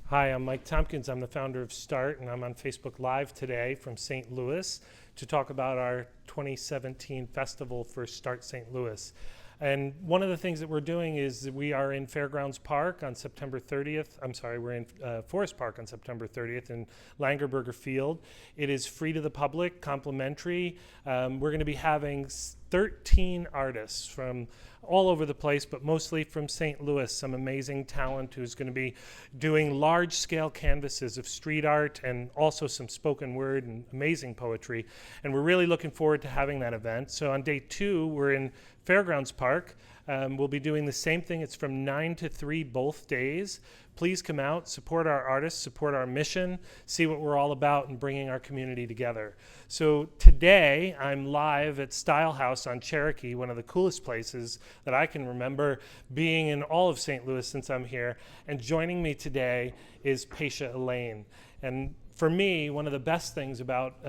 Hi, I'm Mike Tompkins. I'm the founder of StART, and I'm on Facebook Live today from St. Louis to talk about our 2017 festival for StART St. Louis. And one of the things that we're doing is we are in Fairgrounds Park on September 30th. I'm sorry, we're in Forest Park on September 30th in Langerberger Field. It is free to the public, complimentary. We're going to be having 13 artists from all over the place, but mostly from St. Louis, some amazing talent who's going to be doing large-scale canvases of street art and also some spoken word and amazing poetry. And we're really looking forward to having that event. So on day 2, we're in Fairgrounds Park. We'll be doing the same thing. It's from 9 to 3 both days. Please come out, support our artists, support our mission, see what we're all about in bringing our community together. So today, I'm live at Style House on Cherokee, one of the coolest places that I can remember being in all of St. Louis since I'm here. And joining me today is Pacia Elaine. And for me, one of the best things about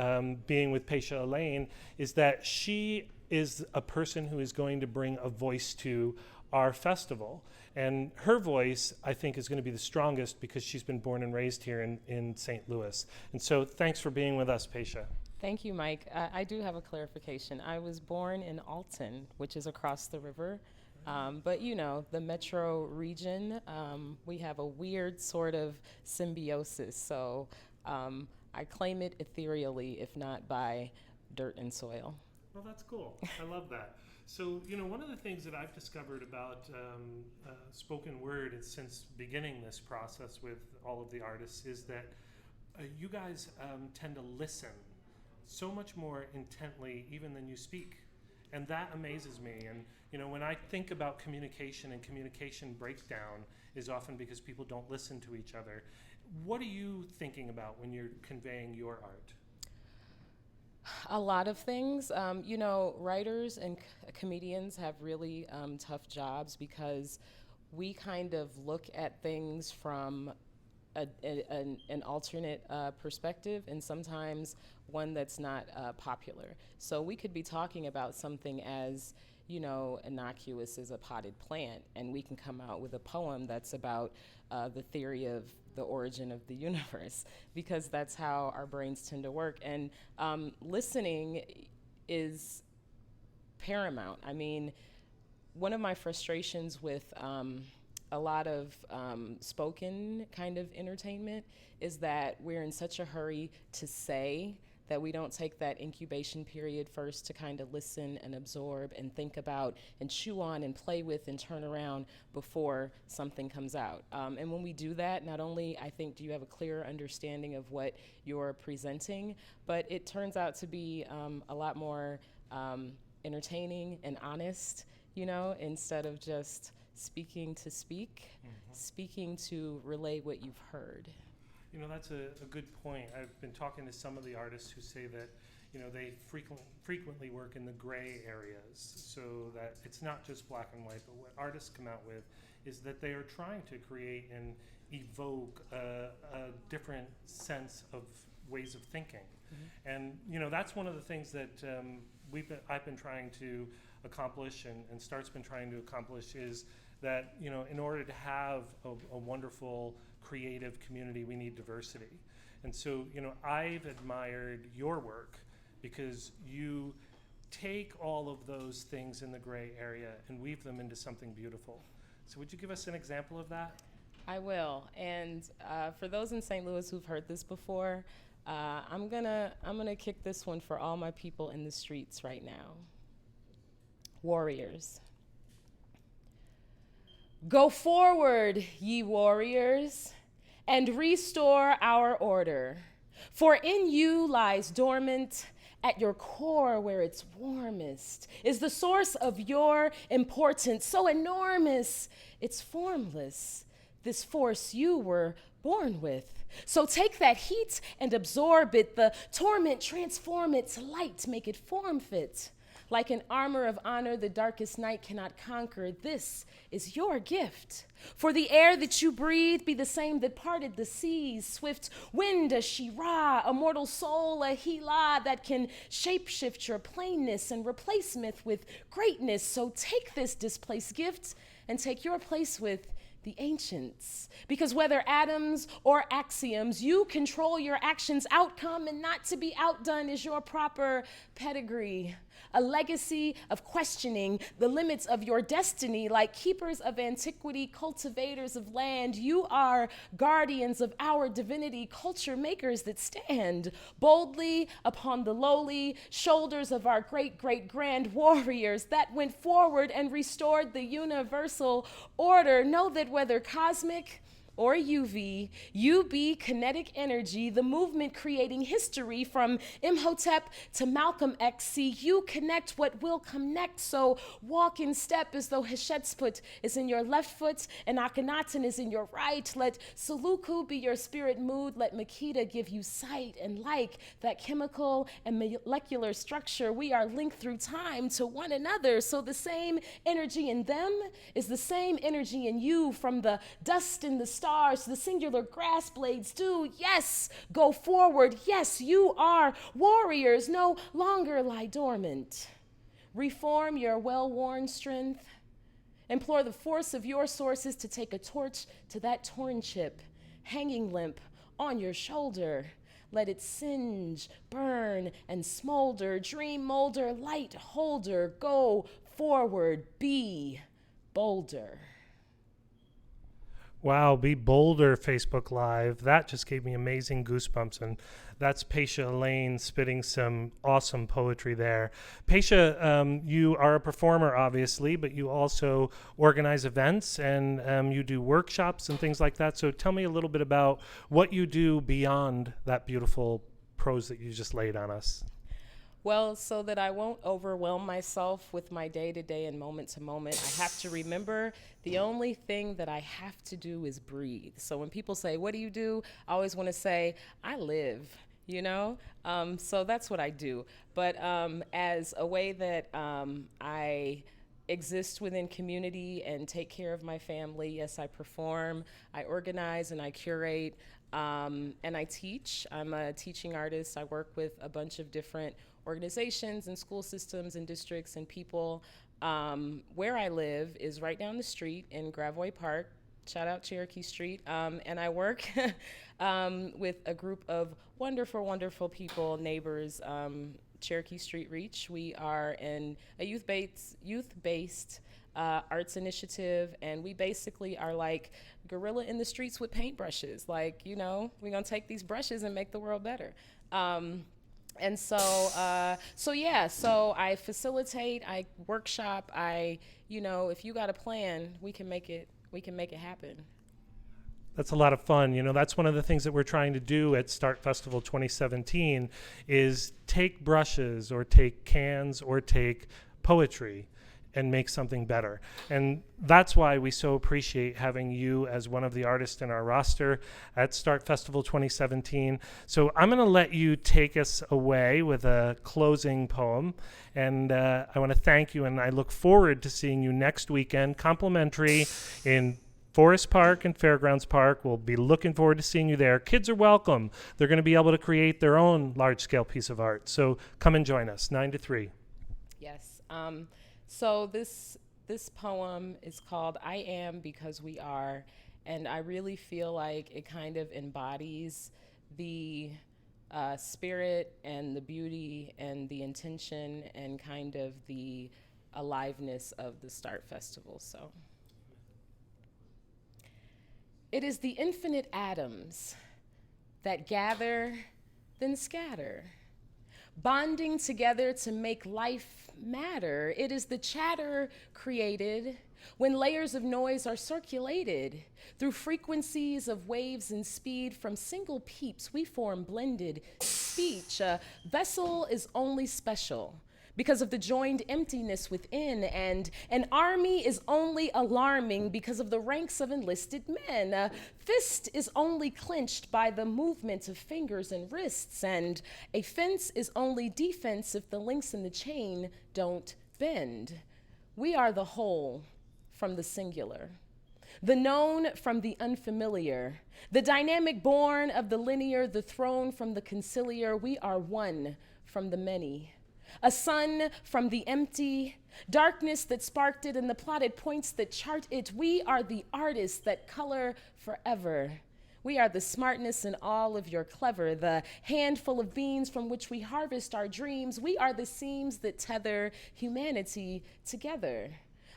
being with Pacia Elaine is that she is a person who is going to bring a voice to our festival. And her voice, I think, is going to be the strongest because she's been born and raised here in St. Louis. And so thanks for being with us, Pacia. Thank you, Mike. I do have a clarification. I was born in Alton, which is across the river. But you know, the metro region, we have a weird sort of symbiosis. So I claim it ethereally, if not by dirt and soil. Well, that's cool. I love that. So, you know, one of the things that I've discovered about spoken word is since beginning this process with all of the artists is that you guys tend to listen so much more intently even than you speak. And that amazes me. And, you know, when I think about communication and communication breakdown is often because people don't listen to each other. What are you thinking about when you're conveying your art? A lot of things. You know, writers and comedians have really tough jobs because we kind of look at things from an alternate perspective, and sometimes one that's not popular. So we could be talking about something as, you know, innocuous as a potted plant, and we can come out with a poem that's about the theory of the origin of the universe, because that's how our brains tend to work. And listening is paramount. I mean, one of my frustrations with a lot of spoken kind of entertainment is that we're in such a hurry to say that we don't take that incubation period first to kind of listen and absorb and think about and chew on and play with and turn around before something comes out. And when we do that, not only, I think, do you have a clearer understanding of what you're presenting, but it turns out to be a lot more entertaining and honest, you know, instead of just speaking to speak, speaking to relay what you've heard. You know, that's a good point. I've been talking to some of the artists who say that, you know, they frequently work in the gray areas, so that it's not just black and white, but what artists come out with is that they are trying to create and evoke a different sense of ways of thinking. And, you know, that's one of the things that I've been trying to accomplish and StART's been trying to accomplish is that, you know, in order to have a wonderful creative community, we need diversity. And so, you know, I've admired your work because you take all of those things in the gray area and weave them into something beautiful. So would you give us an example of that? I will. And for those in St. Louis who've heard this before, I'm gonna kick this one for all my people in the streets right now. Warriors. Go forward, ye warriors, and restore our order. For in you lies dormant, at your core where it's warmest, is the source of your importance, so enormous, it's formless, this force you were born with. So take that heat and absorb it, the torment transform it to light, make it form fit. Like an armor of honor the darkest night cannot conquer, this is your gift. For the air that you breathe be the same that parted the seas, swift wind a Shira, immortal soul a Hela that can shapeshift your plainness and replace myth with greatness. So take this displaced gift and take your place with the ancients. Because whether atoms or axioms, you control your actions' outcome, and not to be outdone is your proper pedigree. A legacy of questioning the limits of your destiny. Like keepers of antiquity, cultivators of land, you are guardians of our divinity, culture makers that stand boldly upon the lowly shoulders of our great, great, grand warriors that went forward and restored the universal order. Know that whether cosmic or UV, you be kinetic energy, the movement creating history from Imhotep to Malcolm X. See, you connect what will come next, so walk in step as though Hatshepsut is in your left foot and Akhenaten is in your right. Let Suluku be your spirit mood, let Makita give you sight, and like that chemical and molecular structure, we are linked through time to one another, so the same energy in them is the same energy in you, from the dust in the stars, the singular grass blades do, yes, go forward. Yes, you are warriors, no longer lie dormant. Reform your well-worn strength. Implore the force of your sources to take a torch to that torn chip, hanging limp on your shoulder. Let it singe, burn, and smolder. Dream molder, light holder, go forward, be bolder. Wow, be bolder, Facebook Live. That just gave me amazing goosebumps, and that's Pacia Elaine spitting some awesome poetry there. Pacia, you are a performer, obviously, but you also organize events, and you do workshops and things like that. So tell me a little bit about what you do beyond that beautiful prose that you just laid on us. Well, so that I won't overwhelm myself with my day-to-day and moment-to-moment, I have to remember the only thing that I have to do is breathe. So when people say, what do you do? I always want to say, I live, you know? So that's what I do. But as a way that I exist within community and take care of my family, yes, I perform, I organize, and I curate, and I teach. I'm a teaching artist. I work with a bunch of different organizations and school systems and districts and people. Where I live is right down the street in Gravois Park. Shout out Cherokee Street. And I work with a group of wonderful, wonderful people, neighbors, Cherokee Street Reach. We are a youth-based arts initiative, and we basically are like gorilla in the streets with paintbrushes. Like, you know, we're gonna take these brushes and make the world better. And so I facilitate, I workshop, if you got a plan, we can make it happen. That's a lot of fun. You know, that's one of the things that we're trying to do at StART Festival 2017 is take brushes or take cans or take poetry and make something better. And that's why we so appreciate having you as one of the artists in our roster at StART Festival 2017. So I'm gonna let you take us away with a closing poem. And I wanna thank you, and I look forward to seeing you next weekend, complimentary in Forest Park and Fairgrounds Park. We'll be looking forward to seeing you there. Kids are welcome. They're gonna be able to create their own large-scale piece of art. So come and join us, 9 to 3. Yes. So this poem is called I Am Because We Are, and I really feel like it kind of embodies the spirit and the beauty and the intention and kind of the aliveness of the StART Festival. So it is the infinite atoms that gather, then scatter, bonding together to make life matter. It is the chatter created when layers of noise are circulated through frequencies of waves and speed. From single peeps, we form blended speech. A vessel is only special because of the joined emptiness within, and an army is only alarming because of the ranks of enlisted men. A fist is only clenched by the movement of fingers and wrists, and a fence is only defense if the links in the chain don't bend. We are the whole from the singular, the known from the unfamiliar, the dynamic born of the linear, the throne from the conciliar. We are one from the many, A sun from the empty, darkness that sparked it, and the plotted points that chart it. We are the artists that color forever. We are the smartness in all of your clever, the handful of beans from which we harvest our dreams. We are the seams that tether humanity together.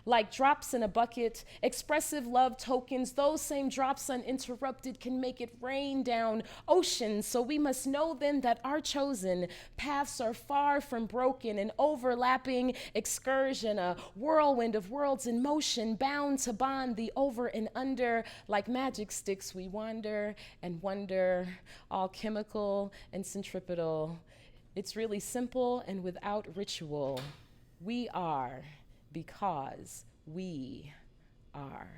Like drops in a bucket, expressive love tokens, those same drops uninterrupted can make it rain down oceans. So we must know then that our chosen paths are far from broken, an overlapping excursion, a whirlwind of worlds in motion, bound to bond the over and under. Like magic sticks, we wander and wonder, all chemical and centripetal. It's really simple and without ritual. We are because we are.